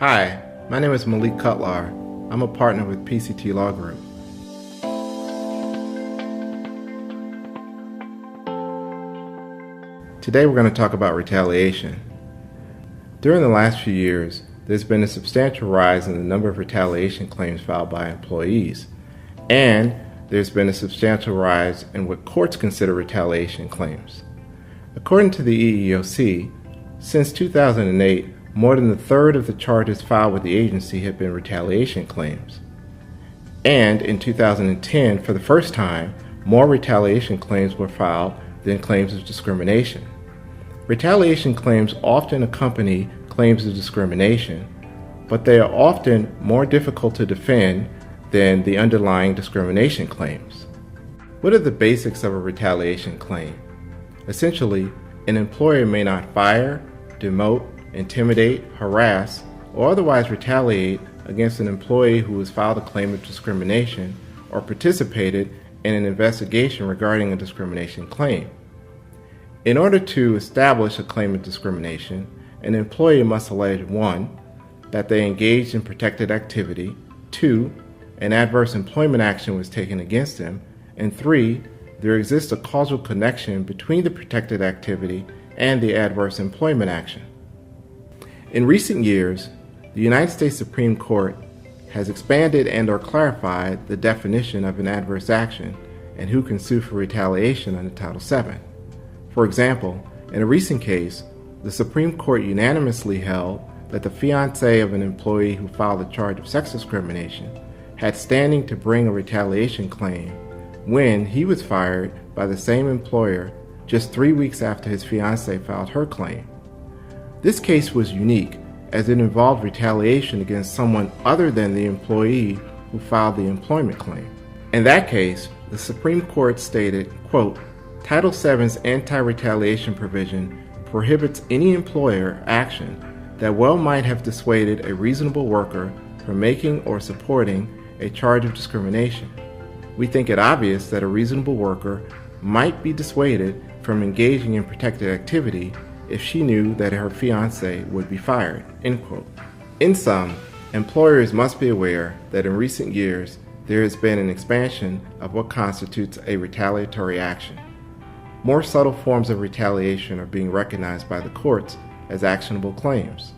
Hi, my name is Malik. I'm a partner with PCT LAW GROUP. Today we're going to talk about retaliation. During the last few years, there's been a substantial rise in the number of retaliation claims filed by employees, and there's been a substantial rise in what courts consider retaliation claims. According to the EEOC, since 2008, more than a third of the charges filed with the agency have been retaliation claims. And in 2010, for the first time, more retaliation claims were filed than claims of discrimination. Retaliation claims often accompany claims of discrimination, but they are often more difficult to defend than the underlying discrimination claims. What are the basics of a retaliation claim? Essentially, an employer may not fire, demote, intimidate, harass, or otherwise retaliate against an employee who has filed a claim of discrimination or participated in an investigation regarding a discrimination claim. In order to establish a claim of discrimination, an employee must allege 1. That they engaged in protected activity, 2. An adverse employment action was taken against them, and 3. There exists a causal connection between the protected activity and the adverse employment action. In recent years, the United States Supreme Court has expanded and/or clarified the definition of an adverse action and who can sue for retaliation under Title VII. For example, in a recent case, the Supreme Court unanimously held that the fiancé of an employee who filed a charge of sex discrimination had standing to bring a retaliation claim when he was fired by the same employer just 3 weeks after his fiancée filed her claim. This case was unique as it involved retaliation against someone other than the employee who filed the employment claim. In that case, the Supreme Court stated, quote, Title VII's anti-retaliation provision prohibits any employer action that well might have dissuaded a reasonable worker from making or supporting a charge of discrimination. We think it obvious that a reasonable worker might be dissuaded from engaging in protected activity if she knew that her fiancé would be fired, end quote. In sum, employers must be aware that in recent years there has been an expansion of what constitutes a retaliatory action. More subtle forms of retaliation are being recognized by the courts as actionable claims.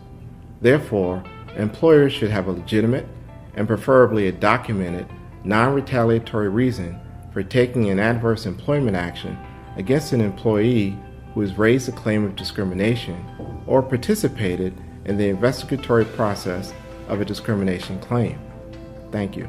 Therefore, employers should have a legitimate and preferably a documented, non-retaliatory reason for taking an adverse employment action against an employee who has raised a claim of discrimination or participated in the investigatory process of a discrimination claim. Thank you.